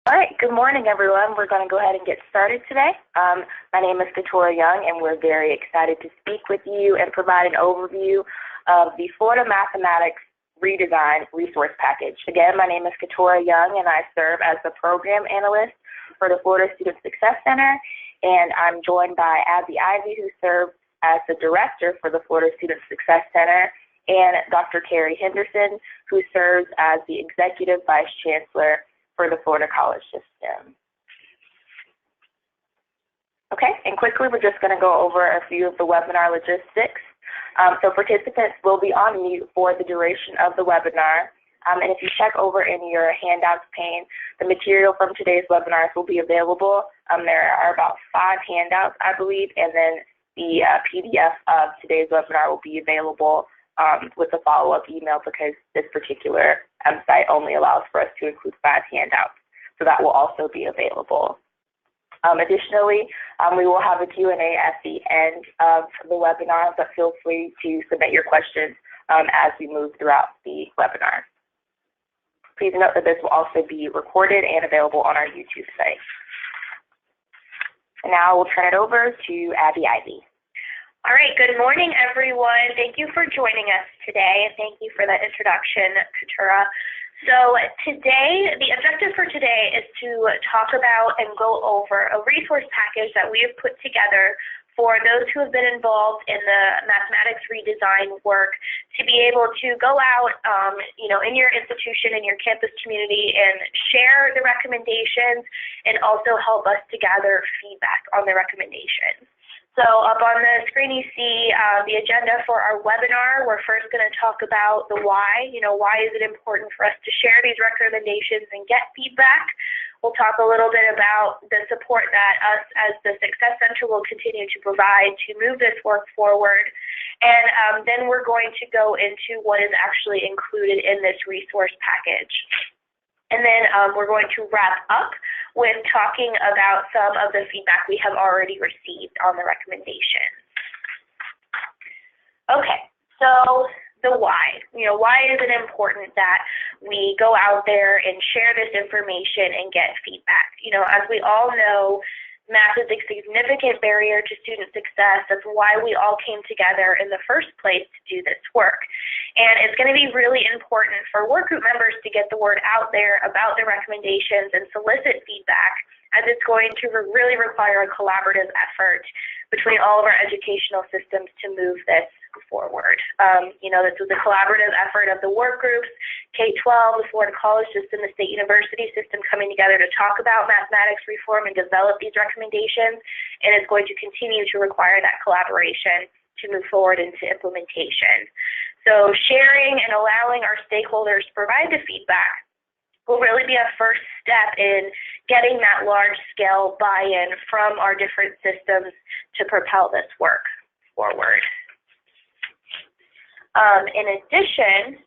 All right, good morning, everyone. We're going to go ahead and get started today. My name is Katora Young, and we're very excited to speak with you and provide an overview of the Florida Mathematics Redesign Resource Package. Again, my name is Katora Young, and I serve as the Program Analyst for the Florida Student Success Center, and I'm joined by Abby Ivy, who serves as the Director for the Florida Student Success Center, and Dr. Carrie Henderson, who serves as the Executive Vice Chancellor for the Florida College System. Okay, and quickly we're just going to go over a few of the webinar logistics. So participants will be on mute for the duration of the webinar. And if you check over in your handouts pane, the material from today's webinars will be available. There are about 5 handouts, I believe, and then the PDF of today's webinar will be available with a follow-up email because this particular site only allows for us to include 5 handouts. So that will also be available. Additionally, we will have a Q&A at the end of the webinar, but feel free to submit your questions as we move throughout the webinar. Please note that this will also be recorded and available on our YouTube site. And now we'll turn it over to Abby Ivy. All right, good morning, everyone. Thank you for joining us today, and thank you for that introduction, Katura. So today, the objective for today is to talk about and go over a resource package that we have put together for those who have been involved in the mathematics redesign work to be able to go out, in your institution, in your campus community, and share the recommendations and also help us to gather feedback on the recommendations. So up on the screen you see the agenda for our webinar. We're first going to talk about the why. Why is it important for us to share these recommendations and get feedback? We'll talk a little bit about the support that us as the Success Center will continue to provide to move this work forward. And then we're going to go into what is actually included in this resource package. And then we're going to wrap up with talking about some of the feedback we have already received on the recommendations. Okay, so the why. Why is it important that we go out there and share this information and get feedback? As we all know, math is a significant barrier to student success. That's why we all came together in the first place to do this work. And it's going to be really important for work group members to get the word out there about the recommendations and solicit feedback, as it's going to really require a collaborative effort between all of our educational systems to move this forward. This was a collaborative effort of the work groups, K-12, the Florida College System, the State University System coming together to talk about mathematics reform and develop these recommendations, and it's going to continue to require that collaboration to move forward into implementation. So sharing and allowing our stakeholders to provide the feedback will really be a first step in getting that large-scale buy-in from our different systems to propel this work forward. In addition,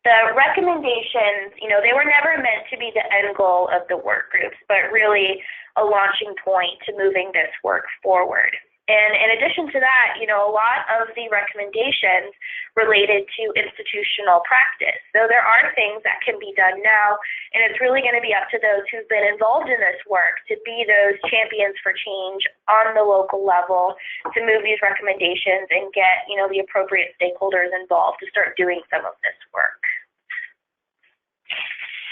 the recommendations, they were never meant to be the end goal of the work groups, but really a launching point to moving this work forward. And in addition to that, a lot of the recommendations related to institutional practice. So there are things that can be done now, and it's really going to be up to those who've been involved in this work to be those champions for change on the local level to move these recommendations and get, the appropriate stakeholders involved to start doing some of this work.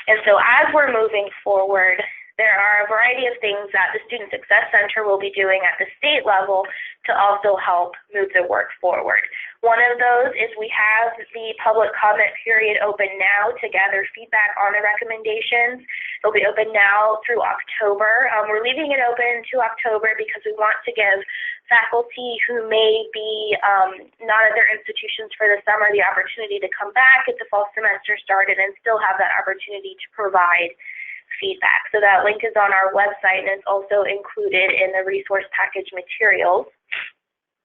And so as we're moving forward, there are a variety of things that the Student Success Center will be doing at the state level to also help move the work forward. One of those is we have the public comment period open now to gather feedback on the recommendations. It'll be open now through October. We're leaving it open to October because we want to give faculty who may be not at their institutions for the summer the opportunity to come back at the fall semester started and still have that opportunity to provide feedback. So that link is on our website and it's also included in the resource package materials.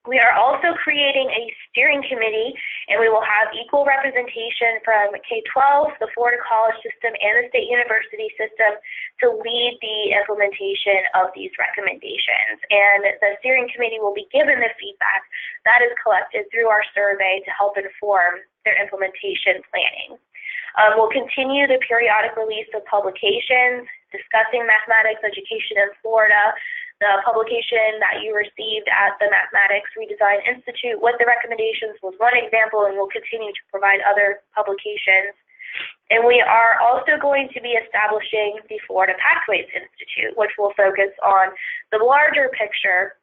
We are also creating a steering committee, and we will have equal representation from K-12, the Florida College System, and the State University System to lead the implementation of these recommendations. And the steering committee will be given the feedback that is collected through our survey to help inform their implementation planning. We'll continue the periodic release of publications discussing mathematics education in Florida. The publication that you received at the Mathematics Redesign Institute with the recommendations was one example, and we'll continue to provide other publications. And we are also going to be establishing the Florida Pathways Institute, which will focus on the larger picture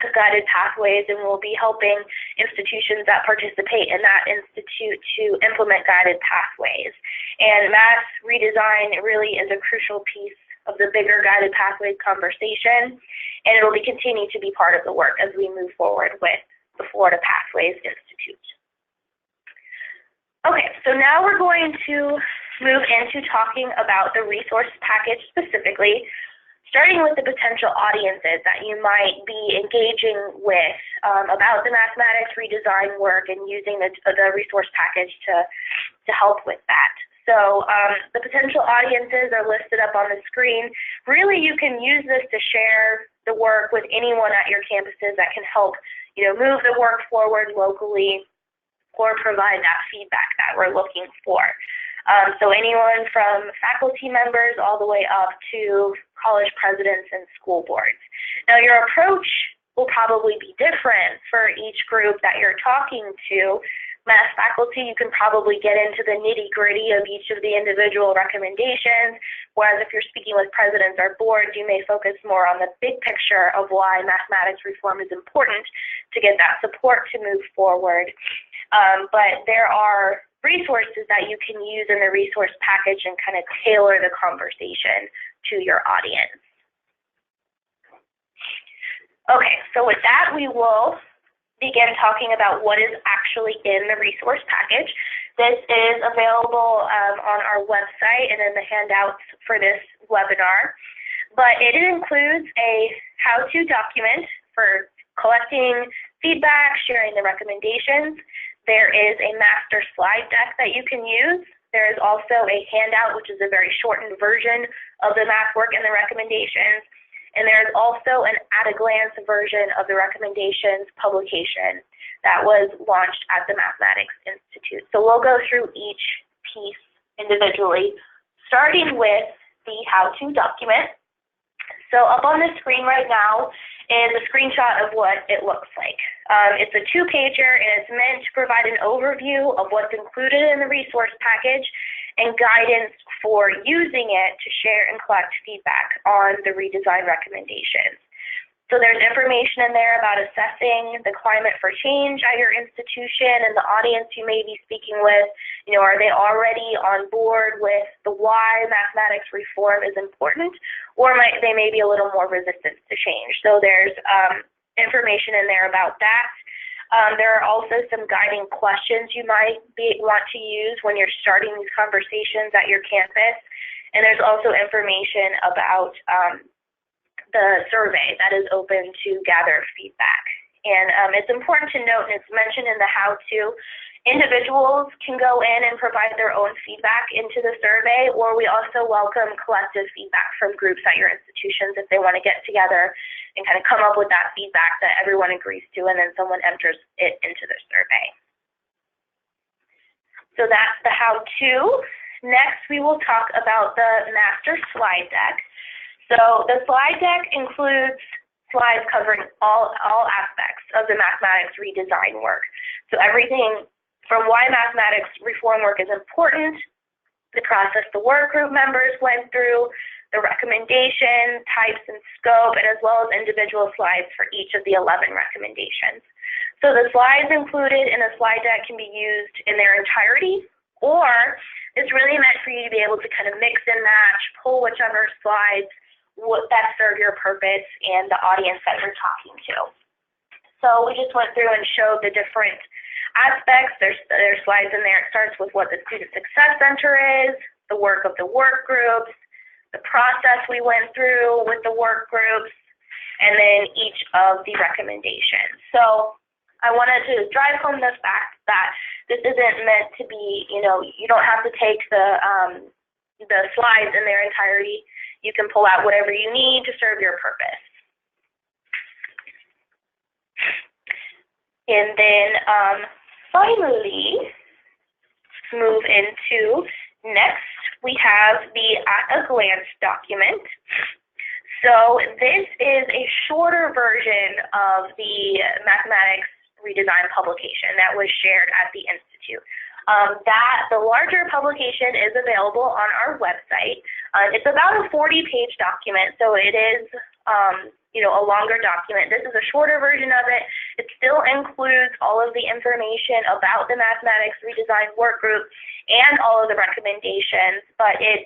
of guided pathways, and will be helping institutions that participate in that institute to implement guided pathways. And math redesign really is a crucial piece of the bigger guided pathways conversation, and it will be continue to be part of the work as we move forward with the Florida Pathways Institute. Okay, so now we're going to move into talking about the resource package specifically, starting with the potential audiences that you might be engaging with about the mathematics redesign work and using the resource package to help with that. So the potential audiences are listed up on the screen. Really, you can use this to share the work with anyone at your campuses that can help, move the work forward locally or provide that feedback that we're looking for. So anyone from faculty members all the way up to college presidents and school boards. Now, your approach will probably be different for each group that you're talking to. Math faculty, you can probably get into the nitty-gritty of each of the individual recommendations, whereas if you're speaking with presidents or boards, you may focus more on the big picture of why mathematics reform is important to get that support to move forward. But there are resources that you can use in the resource package and kind of tailor the conversation to your audience. Okay, so with that, we will begin talking about what is actually in the resource package. This is available on our website and in the handouts for this webinar, but it includes a how-to document for collecting feedback, sharing the recommendations. There is a master slide deck that you can use. There is also a handout, which is a very shortened version of the math work and the recommendations. And there is also an at-a-glance version of the recommendations publication that was launched at the Mathematics Institute. So we'll go through each piece individually, starting with the how-to document. So up on the screen right now is a screenshot of what it looks like. It's a two-pager, and it's meant to provide an overview of what's included in the resource package and guidance for using it to share and collect feedback on the redesign recommendations. So there's information in there about assessing the climate for change at your institution and the audience you may be speaking with. Are they already on board with the why mathematics reform is important, or they may be a little more resistant to change. So there's information in there about that. There are also some guiding questions you might want to use when you're starting these conversations at your campus. And there's also information about the survey that is open to gather feedback. And it's important to note, and it's mentioned in the how-to, individuals can go in and provide their own feedback into the survey, or we also welcome collective feedback from groups at your institutions if they want to get together and kind of come up with that feedback that everyone agrees to, and then someone enters it into the survey. So that's the how-to. Next, we will talk about the master slide deck. So the slide deck includes slides covering all aspects of the mathematics redesign work. So everything from why mathematics reform work is important, the process the work group members went through, the recommendation, types and scope, and as well as individual slides for each of the 11 recommendations. So the slides included in a slide deck can be used in their entirety, or it's really meant for you to be able to kind of mix and match, pull whichever slides would best serve your purpose and the audience that you're talking to. So we just went through and showed the different aspects. There's slides in there. It starts with what the Student Success Center is, the work of the work groups, the process we went through with the work groups, and then each of the recommendations. So I wanted to drive home the fact that this isn't meant to be, you don't have to take the slides in their entirety. You can pull out whatever you need to serve your purpose. And then finally, move into Next, we have the at-a-glance document. So this is a shorter version of the mathematics redesign publication that was shared at the Institute. The larger publication is available on our website. It's about a 40-page document, so it is a longer document. This is a shorter version of it. It still includes all of the information about the mathematics redesign work group and all of the recommendations, but it's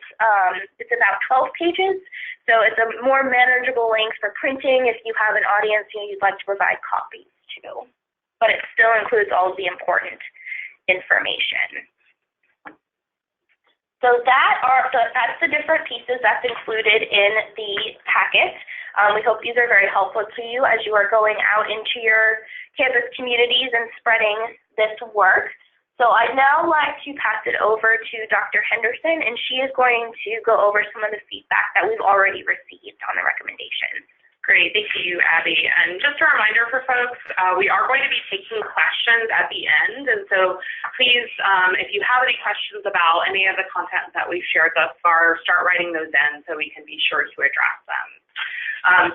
about 12 pages, so it's a more manageable length for printing if you have an audience you'd like to provide copies to. But it still includes all of the important information. So that's the different pieces that's included in the packet. We hope these are very helpful to you as you are going out into your campus communities and spreading this work. So I'd now like to pass it over to Dr. Henderson, and she is going to go over some of the feedback that we've already received on the recommendations. Great, thank you, Abby. And just a reminder for folks, we are going to be taking questions at the end, and so please, if you have any questions about any of the content that we've shared thus far, start writing those in so we can be sure to address them.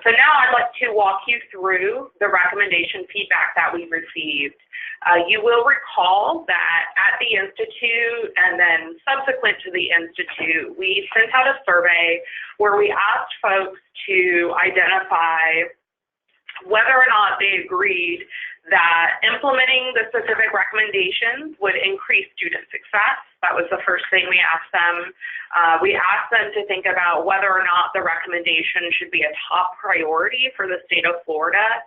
So now I'd like to walk you through the recommendation feedback that we received. You will recall that at the Institute and then subsequent to the Institute, we sent out a survey where we asked folks to identify whether or not they agreed that implementing the specific recommendations would increase student success. That was the first thing we asked them. We asked them to think about whether or not the recommendation should be a top priority for the state of Florida.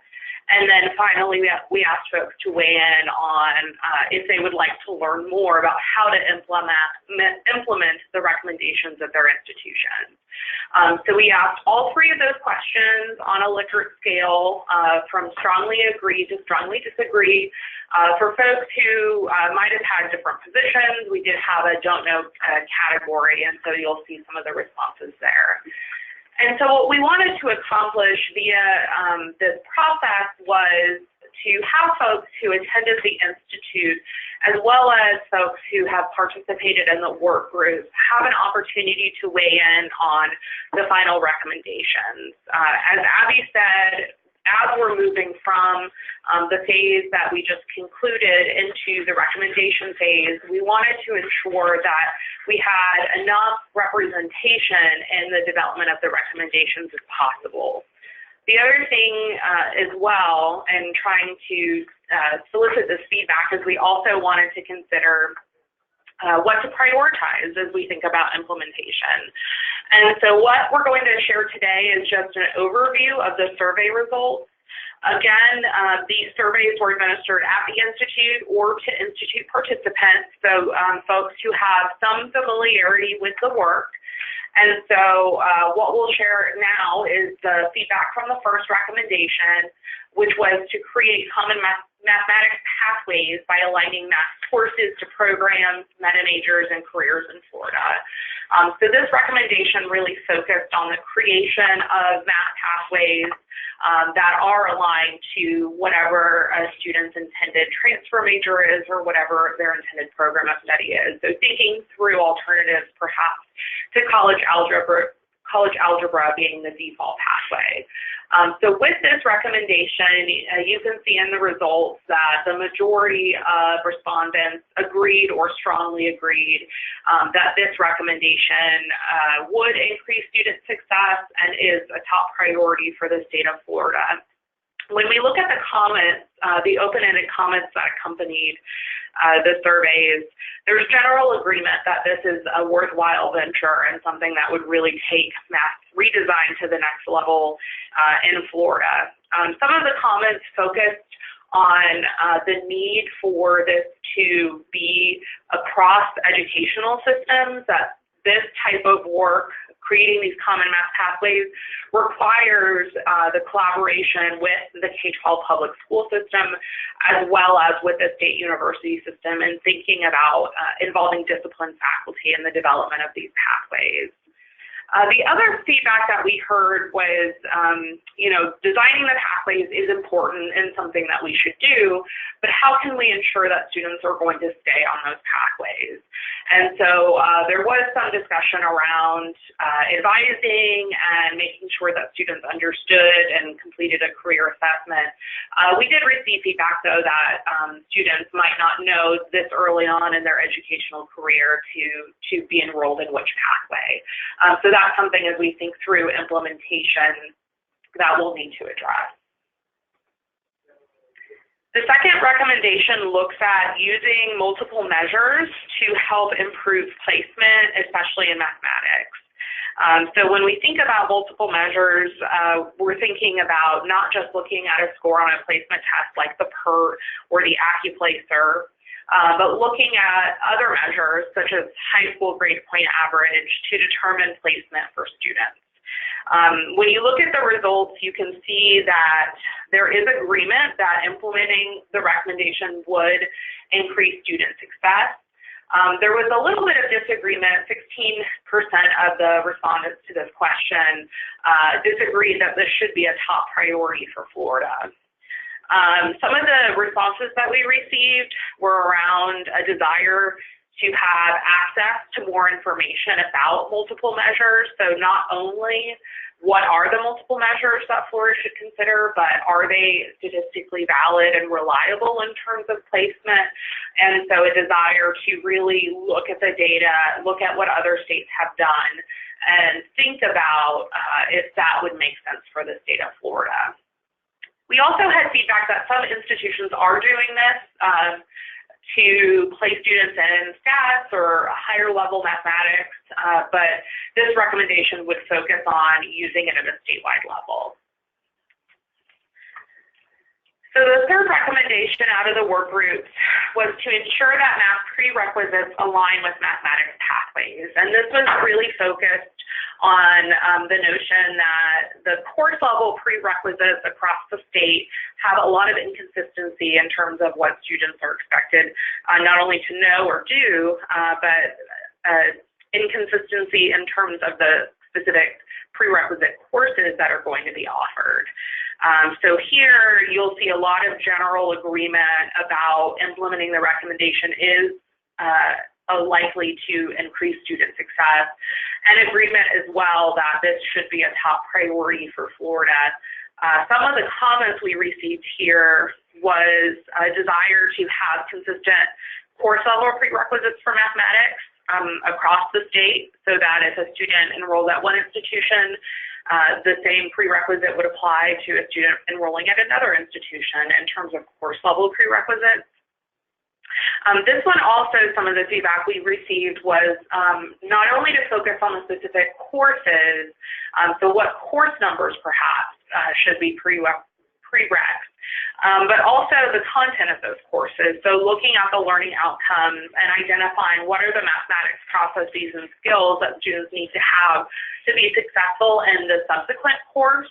And then finally, we asked folks to weigh in on if they would like to learn more about how to implement the recommendations at their institution. So we asked all three of those questions on a Likert scale from strongly agree to strongly disagree. For folks who might have had different positions, we did have a don't know category, and so you'll see some of the responses there. And so what we wanted to accomplish via this process was to have folks who attended the Institute, as well as folks who have participated in the work group, have an opportunity to weigh in on the final recommendations. As Abby said, as we're moving from the phase that we just concluded into the recommendation phase, we wanted to ensure that we had enough representation in the development of the recommendations as possible. The other thing as well, in trying to solicit this feedback, is we also wanted to consider what to prioritize as we think about implementation. And so what we're going to share today is just an overview of the survey results. Again, these surveys were administered at the Institute or to Institute participants, so folks who have some familiarity with the work. And so what we'll share now is the feedback from the first recommendation, which was to create common mathematics pathways by aligning math courses to programs, meta majors, and careers in Florida. So this recommendation really focused on the creation of math pathways that are aligned to whatever a student's intended transfer major is or whatever their intended program of study is. So thinking through alternatives perhaps to college algebra being the default pathway. So with this recommendation, you can see in the results that the majority of respondents agreed or strongly agreed that this recommendation would increase student success and is a top priority for the state of Florida. When we look at the comments, the open-ended comments that accompanied the surveys, there's general agreement that this is a worthwhile venture and something that would really take math redesign to the next level in Florida. Some of the comments focused on the need for this to be across educational systems, that this type of work, creating these common math pathways, requires the collaboration with the K-12 public school system as well as with the state university system and thinking about involving discipline faculty in the development of these pathways. The other feedback that we heard was, designing the pathways is important and something that we should do, but how can we ensure that students are going to stay on those pathways? And so there was some discussion around advising and making sure that students understood and completed a career assessment. We did receive feedback, though, that students might not know this early on in their educational career to be enrolled in which pathway. So that's something as we think through implementation that we'll need to address. The second recommendation looks at using multiple measures to help improve placement, especially in mathematics. So when we think about multiple measures, we're thinking about not just looking at a score on a placement test like the PERT or the AccuPlacer, but looking at other measures such as high school grade point average to determine placement for students. When you look at the results, you can see that there is agreement that implementing the recommendation would increase student success. There was a little bit of disagreement. 16% of the respondents to this question disagreed that this should be a top priority for Florida. Some of the responses that we received were around a desire to have access to more information about multiple measures. So not only what are the multiple measures that Florida should consider, but are they statistically valid and reliable in terms of placement? And so a desire to really look at the data, look at what other states have done, and think about if that would make sense for the state of Florida. We also had feedback that some institutions are doing this to place students in stats or higher level mathematics, but this recommendation would focus on using it at a statewide level. So the third recommendation out of the work groups was to ensure that math prerequisites align with mathematics pathways. And this was really focused on the notion that the course level prerequisites across the state have a lot of inconsistency in terms of what students are expected not only to know or do, but inconsistency in terms of the specific prerequisite courses that are going to be offered. So here you'll see a lot of general agreement about implementing the recommendation is likely to increase student success, and agreement as well that this should be a top priority for Florida. Some of the comments we received here was a desire to have consistent course level prerequisites for mathematics across the state, so that if a student enrolled at one institution, the same prerequisite would apply to a student enrolling at another institution in terms of course level prerequisites. This one also, some of the feedback we received was not only to focus on the specific courses, so what course numbers perhaps should be prereqs, but also the content of those courses. So looking at the learning outcomes and identifying what are the mathematics processes and skills that students need to have to be successful in the subsequent course.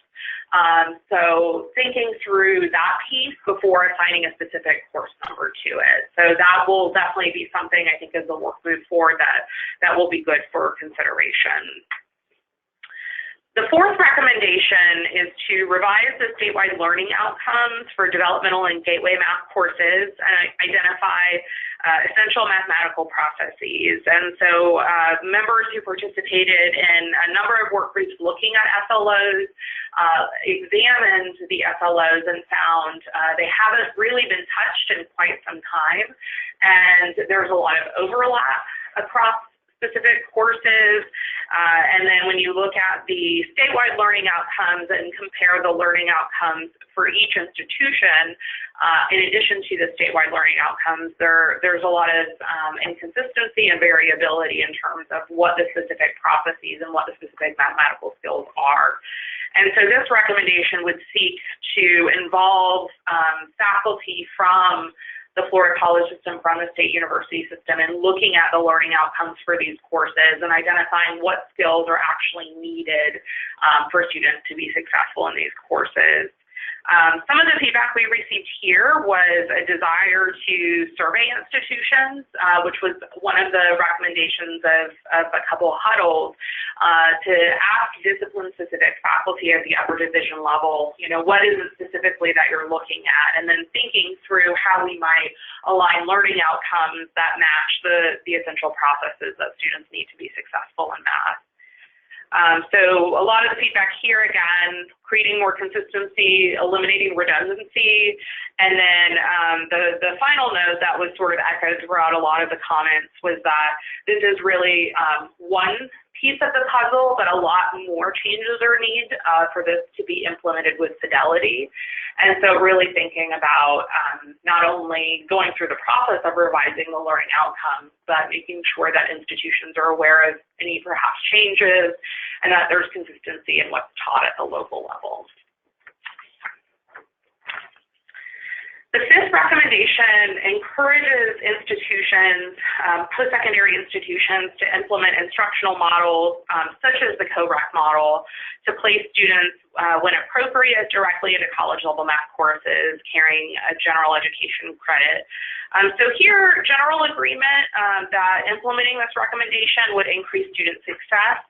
So thinking through that piece before assigning a specific course number to it. So that will definitely be something I think as the work moves forward that will be good for consideration. The fourth recommendation is to revise the statewide learning outcomes for developmental and gateway math courses and identify essential mathematical processes. And so members who participated in a number of work groups looking at SLOs examined the SLOs and found they haven't really been touched in quite some time, and there's a lot of overlap across specific courses, and then when you look at the statewide learning outcomes and compare the learning outcomes for each institution, in addition to the statewide learning outcomes, there's a lot of inconsistency and variability in terms of what the specific processes and what the specific mathematical skills are. And so this recommendation would seek to involve faculty from the Florida college system, from the state university system, and looking at the learning outcomes for these courses and identifying what skills are actually needed for students to be successful in these courses. Some of the feedback we received here was a desire to survey institutions, which was one of the recommendations of a couple of huddles, to ask discipline-specific faculty at the upper division level, what is it specifically that you're looking at, and then thinking through how we might align learning outcomes that match the essential processes that students need to be successful in math. So a lot of the feedback here, again, creating more consistency, eliminating redundancy, and then the final note that was sort of echoed throughout a lot of the comments was that this is really one piece of the puzzle, but a lot more changes are needed for this to be implemented with fidelity. And so really thinking about not only going through the process of revising the learning outcomes, but making sure that institutions are aware of any perhaps changes and that there's consistency in what's taught at the local level. The fifth recommendation encourages institutions, post-secondary institutions, to implement instructional models such as the COREC model to place students, when appropriate, directly into college-level math courses carrying a general education credit. So here, general agreement that implementing this recommendation would increase student success.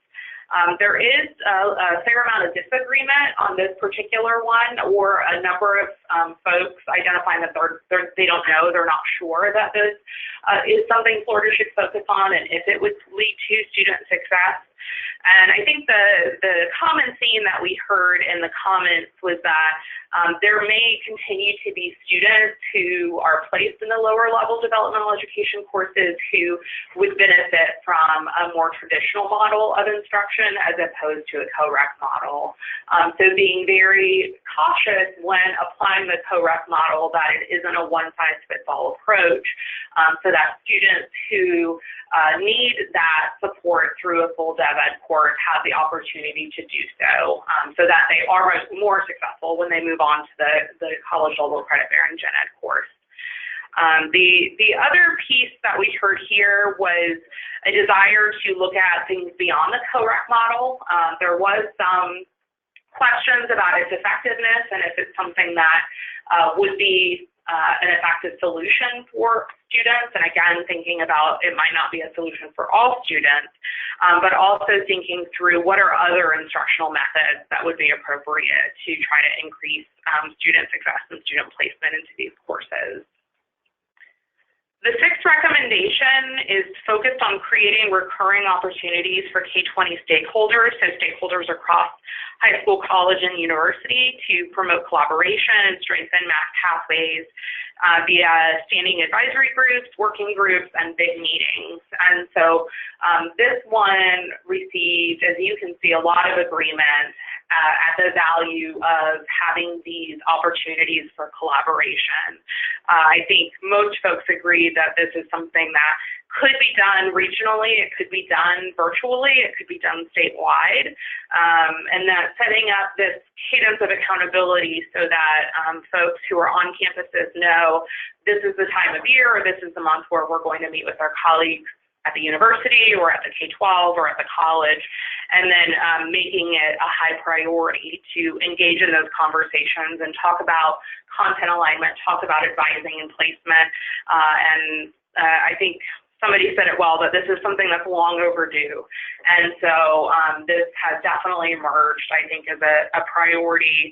There is a fair amount of disagreement on this particular one, or a number of folks identifying that they don't know, they're not sure that this is something Florida should focus on and if it would lead to student success. And I think the common theme that we heard in the comments was that there may continue to be students who are placed in the lower level developmental education courses who would benefit from a more traditional model of instruction as opposed to a COREC model. So being very cautious when applying the COREC model that it isn't a one-size-fits-all approach, so that students who need that support through a full dev ed course have the opportunity to do so, so that they are more successful when they move on to the college level credit bearing gen ed course. The other piece that we heard here was a desire to look at things beyond the COREC model. There was some questions about its effectiveness and if it's something that would be an effective solution for students, and again, thinking about it might not be a solution for all students, but also thinking through what are other instructional methods that would be appropriate to try to increase student success and student placement into these courses. The sixth recommendation is focused on creating recurring opportunities for K-20 stakeholders, so stakeholders across high school, college, and university, to promote collaboration and strengthen math pathways via standing advisory groups, working groups, and big meetings. And so this one received, as you can see, a lot of agreement at the value of having these opportunities for collaboration. I think most folks agree that this is something that could be done regionally, it could be done virtually, it could be done statewide, and that setting up this cadence of accountability so that folks who are on campuses know this is the time of year, or this is the month where we're going to meet with our colleagues at the university or at the K-12 or at the college, and then making it a high priority to engage in those conversations and talk about content alignment, talk about advising and placement, and I think somebody said it well, that this is something that's long overdue. And so this has definitely emerged, I think, as a priority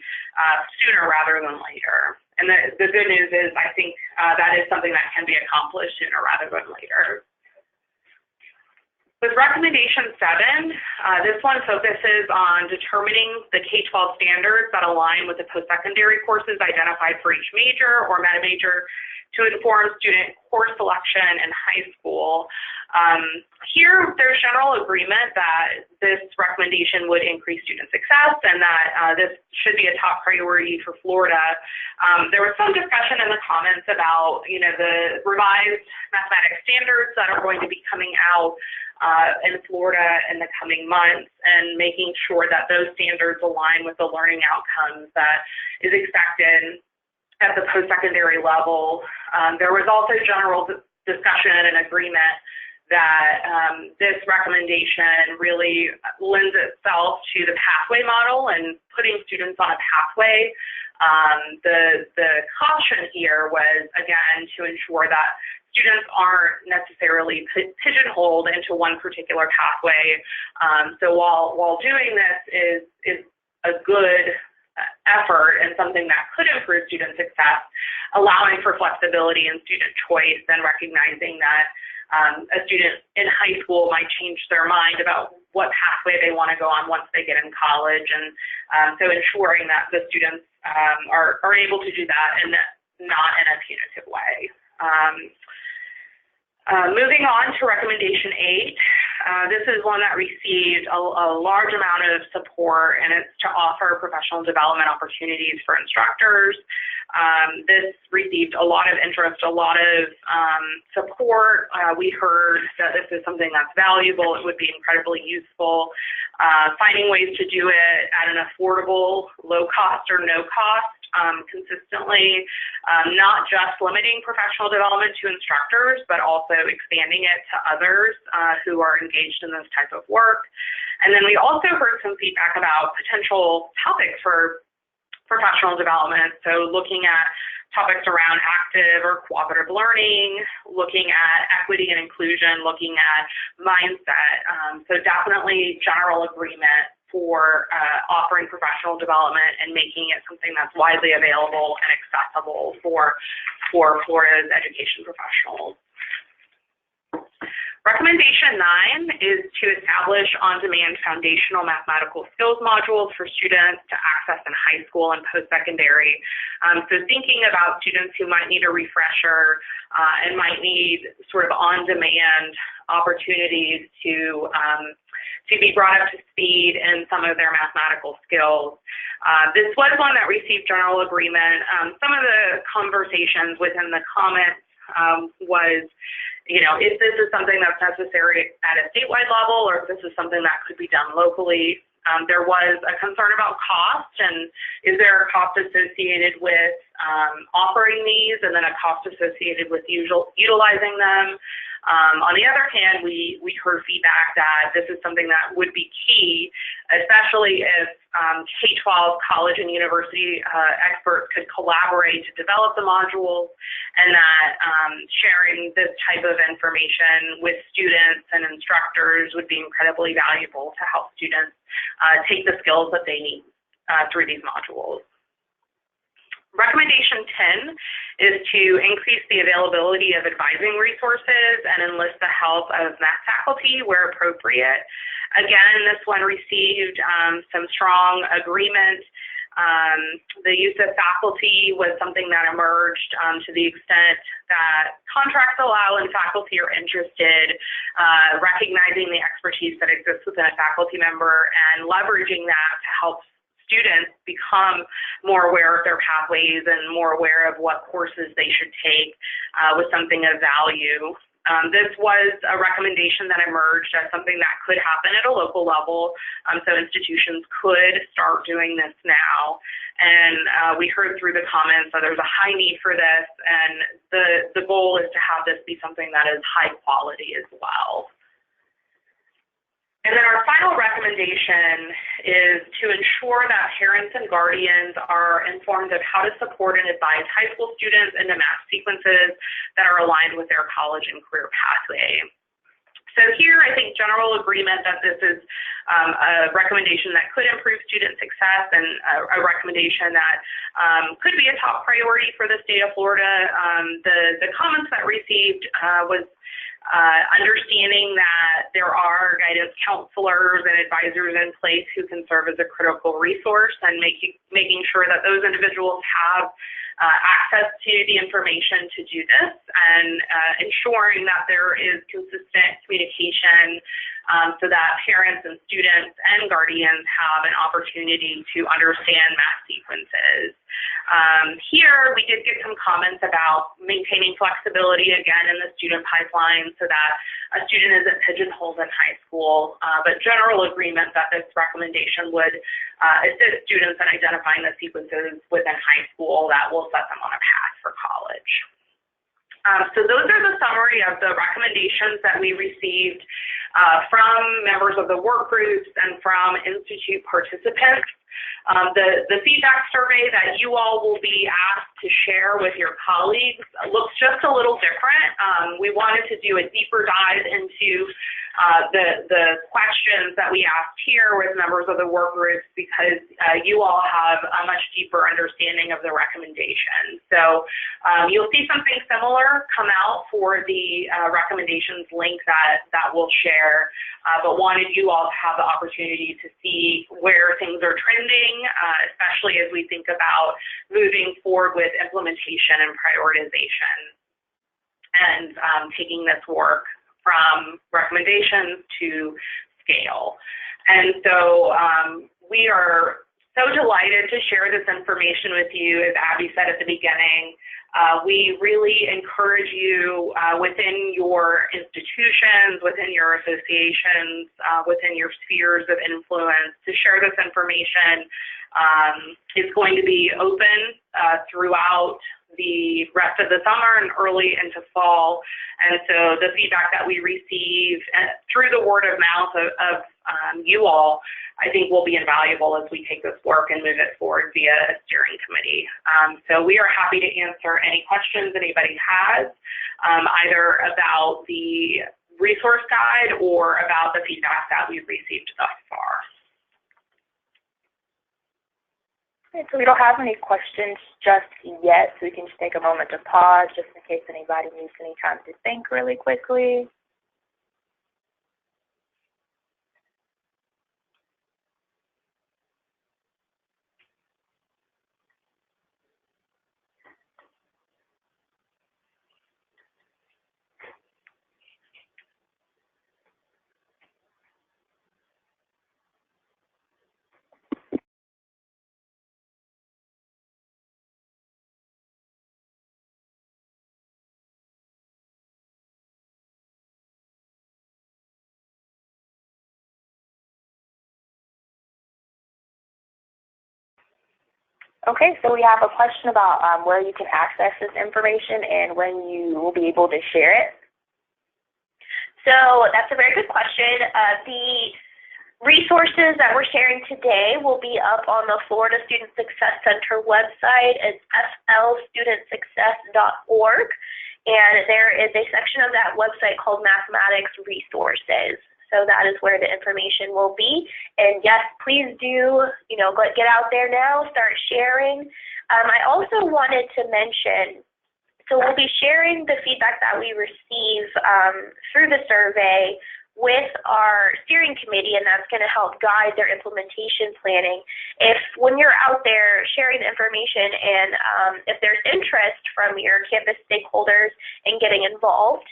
sooner rather than later. And the good news is I think that is something that can be accomplished sooner rather than later. With recommendation 7, this one focuses on determining the K-12 standards that align with the post-secondary courses identified for each major or meta major to inform student course selection in high school. Here, there's general agreement that this recommendation would increase student success and that this should be a top priority for Florida. There was some discussion in the comments about, the revised mathematics standards that are going to be coming out in Florida in the coming months, and making sure that those standards align with the learning outcomes that is expected at the post-secondary level. There was also general discussion and agreement that this recommendation really lends itself to the pathway model and putting students on a pathway The caution here was, again, to ensure that students aren't necessarily pigeonholed into one particular pathway. So while doing this is a good effort and something that could improve student success, allowing for flexibility and student choice and recognizing that a student in high school might change their mind about what pathway they want to go on once they get in college, and so ensuring that the students are able to do that and not in a punitive way. Moving on to recommendation 8, this is one that received a large amount of support, and it's to offer professional development opportunities for instructors. This received a lot of interest, a lot of support. We heard that this is something that's valuable, it would be incredibly useful. Finding ways to do it at an affordable, low cost or no cost, consistently, not just limiting professional development to instructors, but also expanding it to others who are engaged in this type of work. And then we also heard some feedback about potential topics for professional development, so looking at topics around active or cooperative learning, looking at equity and inclusion, looking at mindset. So definitely general agreement for offering professional development and making it something that's widely available and accessible for Florida's education professionals. Recommendation 9 is to establish on-demand foundational mathematical skills modules for students to access in high school and post-secondary. So thinking about students who might need a refresher and might need sort of on-demand opportunities to be brought up to speed in some of their mathematical skills. This was one that received general agreement. Some of the conversations within the comments was, if this is something that's necessary at a statewide level or if this is something that could be done locally. There was a concern about cost, and is there a cost associated with offering these and then a cost associated with utilizing them? On the other hand, we heard feedback that this is something that would be key, especially if K-12 college and university experts could collaborate to develop the modules, and that sharing this type of information with students and instructors would be incredibly valuable to help students take the skills that they need through these modules. Recommendation 10 is to increase the availability of advising resources and enlist the help of math faculty where appropriate. Again, this one received some strong agreement. The use of faculty was something that emerged to the extent that contracts allow and faculty are interested, recognizing the expertise that exists within a faculty member and leveraging that to help students become more aware of their pathways and more aware of what courses they should take was something of value. This was a recommendation that emerged as something that could happen at a local level, so institutions could start doing this now. And we heard through the comments that there's a high need for this, and the goal is to have this be something that is high quality as well. And then our final recommendation is to ensure that parents and guardians are informed of how to support and advise high school students into math sequences that are aligned with their college and career pathway. So here, I think general agreement that this is a recommendation that could improve student success and a recommendation that could be a top priority for the state of Florida. The comments that received was understanding that there are guidance counselors and advisors in place who can serve as a critical resource, and making sure that those individuals have access to the information to do this, and ensuring that there is consistent communication so that parents and students and guardians have an opportunity to understand math sequences. Here, we did get some comments about maintaining flexibility again in the student pipeline so that a student isn't pigeonholed in high school, but general agreement that this recommendation would assist students in identifying the sequences within high school that will set them on a path for college. So those are the summary of the recommendations that we received. from members of the work groups and from Institute participants. The feedback survey that you all will be asked to share with your colleagues looks just a little different. We wanted to do a deeper dive into the questions that we asked here with members of the work groups because you all have a much deeper understanding of the recommendations. So you'll see something similar come out for the recommendations link that we'll share, but wanted you all to have the opportunity to see where things are trending, especially as we think about moving forward with implementation and prioritization and taking this work from recommendations to scale. And so we are so delighted to share this information with you. As Abby said at the beginning, we really encourage you within your institutions, within your associations, within your spheres of influence to share this information. It's going to be open throughout the rest of the summer and early into fall. And so the feedback that we receive through the word of mouth of you all, I think will be invaluable as we take this work and move it forward via a steering committee. So we are happy to answer any questions anybody has, either about the resource guide or about the feedback that we've received thus far. So we don't have any questions just yet, so we can just take a moment to pause just in case anybody needs any time to think really quickly. Okay, so we have a question about where you can access this information and when you will be able to share it. So that's a very good question. The resources that we're sharing today will be up on the Florida Student Success Center website. It's flstudentsuccess.org, and there is a section of that website called Mathematics Resources. So that is where the information will be. And yes, please do, get out there now, start sharing. I also wanted to mention, so we'll be sharing the feedback that we receive through the survey with our steering committee, and that's going to help guide their implementation planning. If when you're out there sharing the information and if there's interest from your campus stakeholders in getting involved,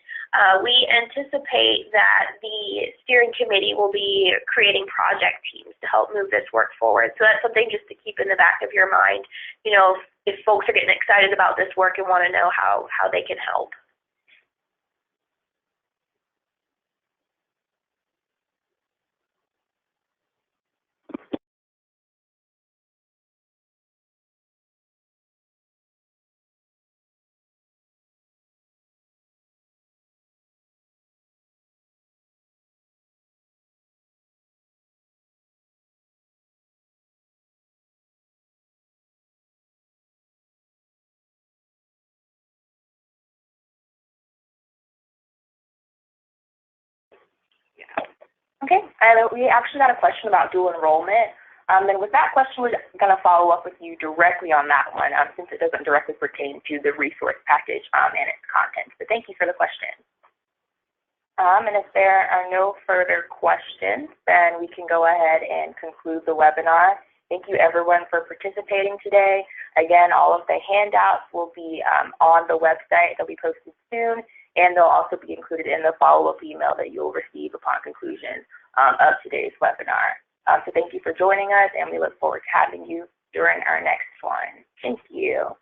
we anticipate that the steering committee will be creating project teams to help move this work forward. So that's something just to keep in the back of your mind, if folks are getting excited about this work and want to know how they can help. Okay, and we actually got a question about dual enrollment. And with that question, we're going to follow up with you directly on that one since it doesn't directly pertain to the resource package and its contents. But thank you for the question. And if there are no further questions, then we can go ahead and conclude the webinar. Thank you everyone for participating today. Again, all of the handouts will be on the website. They'll be posted soon, and they'll also be included in the follow-up email that you'll receive upon conclusion of today's webinar. So thank you for joining us, and we look forward to having you during our next one. Thank you.